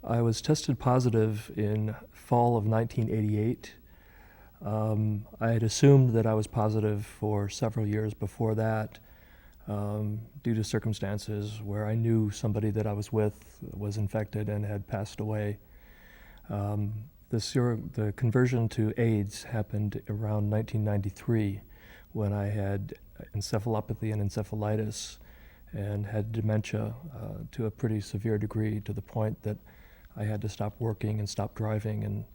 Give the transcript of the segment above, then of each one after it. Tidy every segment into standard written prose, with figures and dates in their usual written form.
I was tested positive in fall of 1988. I had assumed that I was positive for several years before that, due to circumstances where I knew somebody that I was with was infected and had passed away. The conversion to AIDS happened around 1993 when I had encephalopathy and encephalitis and had dementia to a pretty severe degree, to the point that I had to stop working and stop driving,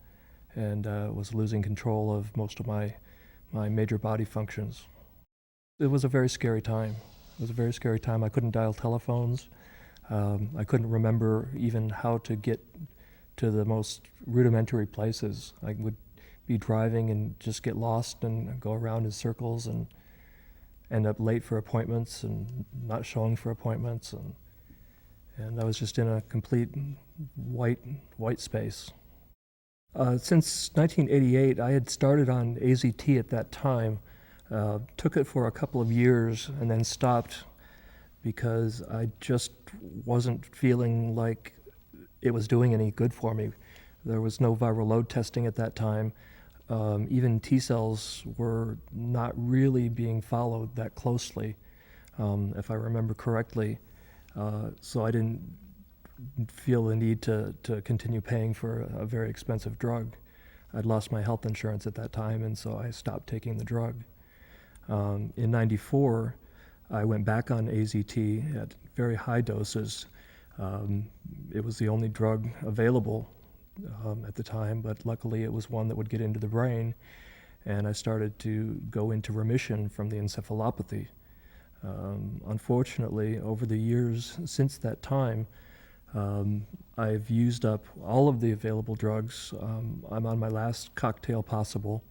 and was losing control of most of my major body functions. It was a very scary time. It was a very scary time. I couldn't dial telephones. I couldn't remember even how to get to the most rudimentary places. I would be driving and just get lost and go around in circles and end up late for appointments and not showing for appointments, and I was just in a complete white space. Since 1988, I had started on AZT at that time, took it for a couple of years and then stopped because I just wasn't feeling like it was doing any good for me. There was no viral load testing at that time. Even T cells were not really being followed that closely, if I remember correctly. So I didn't feel the need to continue paying for a very expensive drug. I'd lost my health insurance at that time, and so I stopped taking the drug. In '94, I went back on AZT at very high doses. It was the only drug available at the time, but luckily it was one that would get into the brain, and I started to go into remission from the encephalopathy. Unfortunately, over the years since that time, I've used up all of the available drugs. I'm on my last cocktail possible,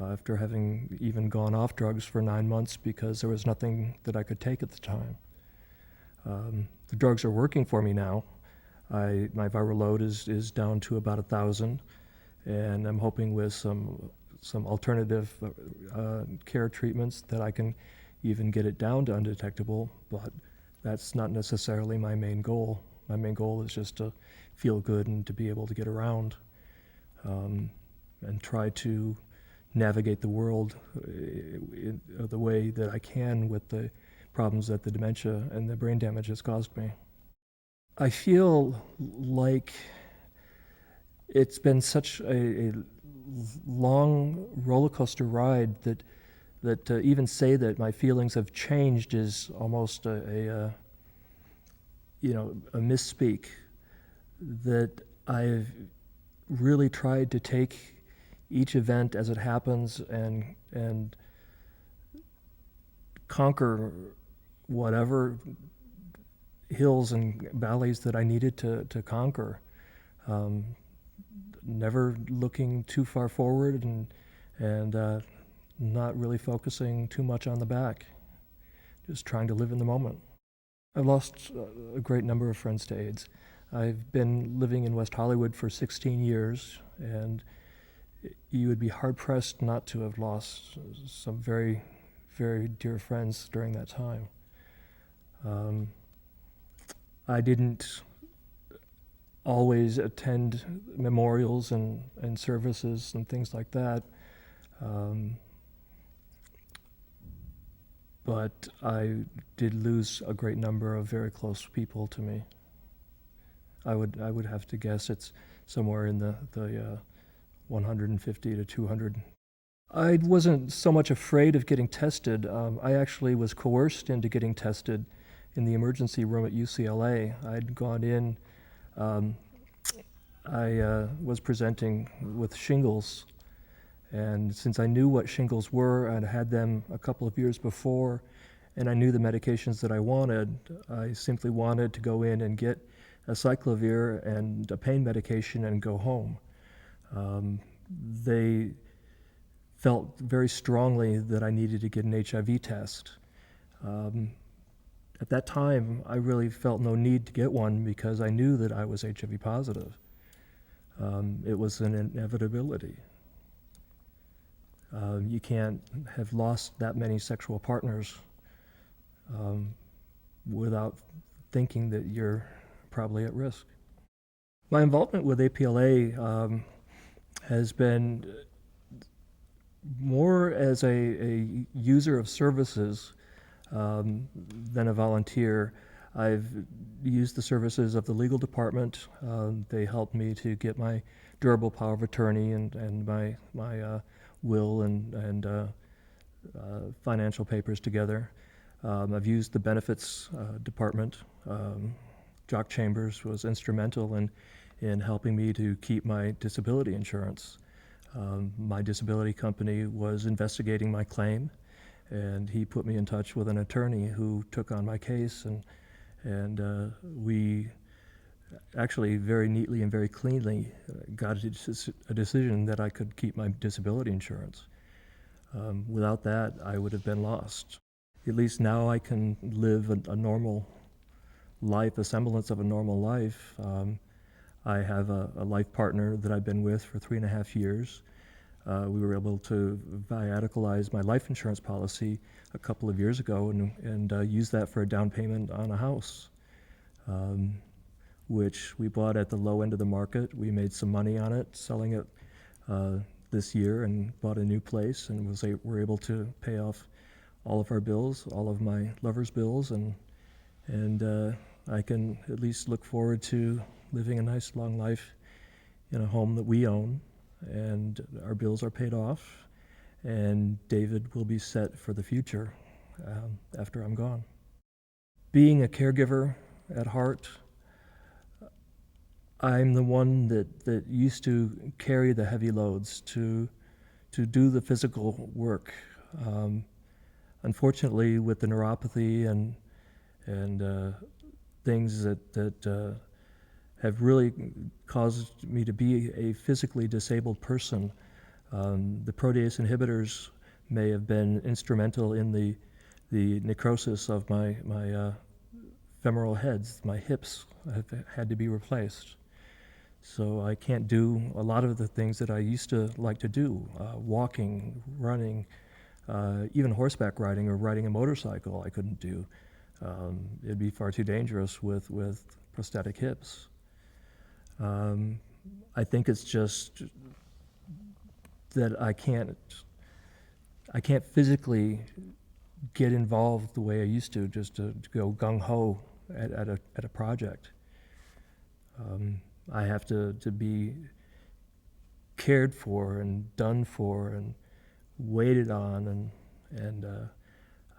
after having even gone off drugs for 9 months because there was nothing that I could take at the time. The drugs are working for me now. My viral load is down to about 1,000, and I'm hoping with some alternative care treatments that I can even get it down to undetectable, but that's not necessarily my main goal. My main goal is just to feel good and to be able to get around, and try to navigate the world the way that I can with the problems that the dementia and the brain damage has caused me. I feel like it's been such a long roller coaster ride that to even say that my feelings have changed is almost a misspeak. That I've really tried to take each event as it happens and conquer whatever hills and valleys that I needed to conquer. Never looking too far forward and not really focusing too much on the back. Just trying to live in the moment. I've lost a great number of friends to AIDS. I've been living in West Hollywood for 16 years, and you would be hard-pressed not to have lost some very, very dear friends during that time. I didn't always attend memorials and services and things like that, but I did lose a great number of very close people to me. I would have to guess it's somewhere in the 150 to 200. I wasn't so much afraid of getting tested. I actually was coerced into getting tested in the emergency room at UCLA. I'd gone in, I was presenting with shingles, and since I knew what shingles were, I'd had them a couple of years before, and I knew the medications that I wanted, I simply wanted to go in and get a cyclovir and a pain medication and go home. They felt very strongly that I needed to get an HIV test. At that time, I really felt no need to get one because I knew that I was HIV positive. It was an inevitability. You can't have lost that many sexual partners without thinking that you're probably at risk. My involvement with APLA has been more as a user of services than a volunteer. I've used the services of the legal department. They helped me to get my durable power of attorney and my will and financial papers together. I've used the benefits department. Jock Chambers was instrumental in helping me to keep my disability insurance. My disability company was investigating my claim, and he put me in touch with an attorney who took on my case, and we actually very neatly and very cleanly got a decision that I could keep my disability insurance. Without that, I would have been lost. At least now I can live a normal life, a semblance of a normal life. I have a life partner that I've been with for 3.5 years. We were able to viaticalize my life insurance policy a couple of years ago and use that for a down payment on a house, which we bought at the low end of the market. We made some money on it, selling it this year, and bought a new place, and were able to pay off all of our bills, all of my lover's bills, and I can at least look forward to living a nice long life in a home that we own, and our bills are paid off, and David will be set for the future after I'm gone. Being a caregiver at heart, I'm the one that used to carry the heavy loads, to do the physical work. Unfortunately, with the neuropathy and things that have really caused me to be a physically disabled person, the protease inhibitors may have been instrumental in the necrosis of my femoral heads. My hips have had to be replaced. So I can't do a lot of the things that I used to like to do, walking, running, even horseback riding or riding a motorcycle I couldn't do. It'd be far too dangerous with prosthetic hips. I think it's just that I can't physically get involved the way I used to, just to go gung-ho at a project. I have to be cared for and done for and waited on, and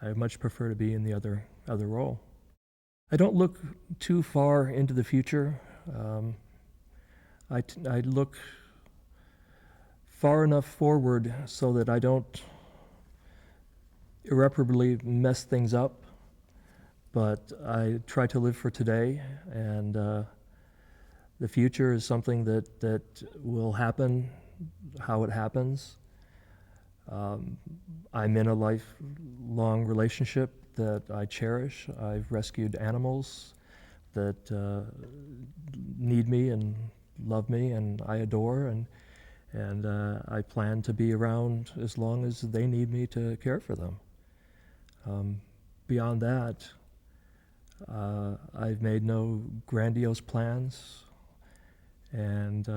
I much prefer to be in the other role. I don't look too far into the future. I look far enough forward so that I don't irreparably mess things up, but I try to live for today, and the future is something that will happen how it happens. I'm in a lifelong relationship that I cherish. I've rescued animals that need me and love me, and I adore, and I plan to be around as long as they need me to care for them. Beyond that, I've made no grandiose plans, and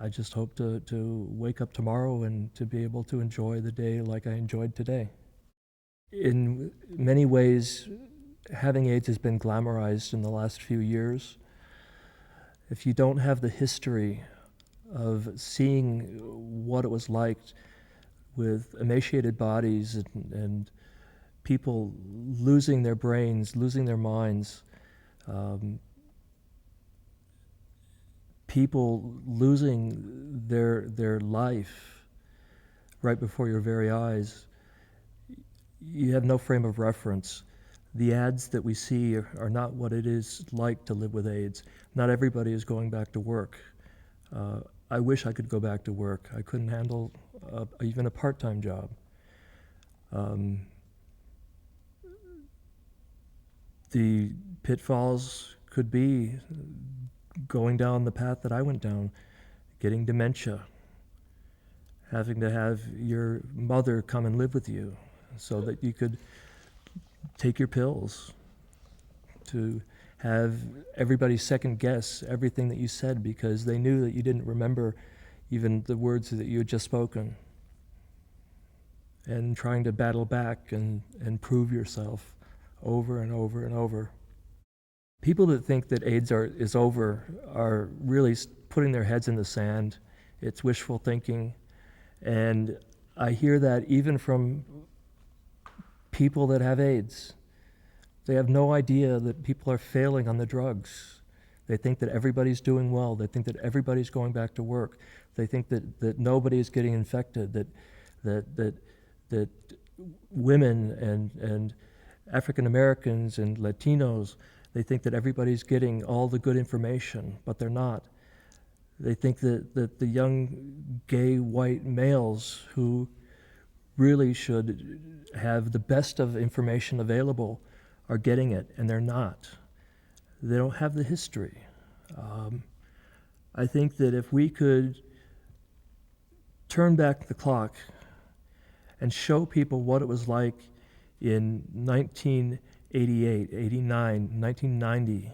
I just hope to wake up tomorrow and to be able to enjoy the day like I enjoyed today. In many ways, having AIDS has been glamorized in the last few years. If you don't have the history of seeing what it was like with emaciated bodies and people losing their brains, losing their minds, people losing their life right before your very eyes, you have no frame of reference. The ads that we see are not what it is like to live with AIDS. Not everybody is going back to work. I wish I could go back to work. I couldn't handle even a part-time job. The pitfalls could be going down the path that I went down, getting dementia, having to have your mother come and live with you so that you could take your pills, to have everybody second guess everything that you said because they knew that you didn't remember even the words that you had just spoken, and trying to battle back and prove yourself over and over and over. People that think that AIDS is over are really putting their heads in the sand. It's wishful thinking. And I hear that even from people that have AIDS. They have no idea that people are failing on the drugs. They think that everybody's doing well. They think that everybody's going back to work. They think that nobody is getting infected, that women and African Americans and Latinos, they think that everybody's getting all the good information, but they're not. They think that the young gay white males who really should have the best of information available are getting it, and they're not. They don't have the history. I think that if we could turn back the clock and show people what it was like in 1988, 89, 1990,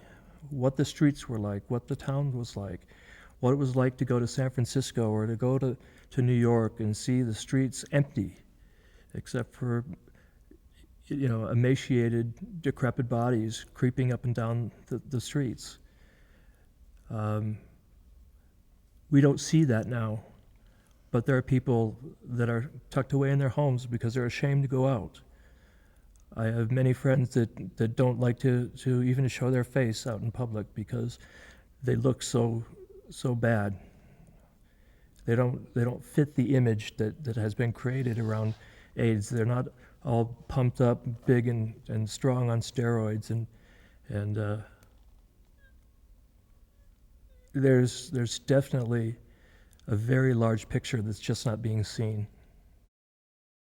what the streets were like, what the town was like, what it was like to go to San Francisco or to go to New York and see the streets empty, except for emaciated, decrepit bodies creeping up and down the streets. We don't see that now, but there are people that are tucked away in their homes because they're ashamed to go out. I have many friends that don't like to even show their face out in public because they look so bad. They don't fit the image that has been created around AIDS. They're not all pumped up, big and strong on steroids, and there's definitely a very large picture that's just not being seen.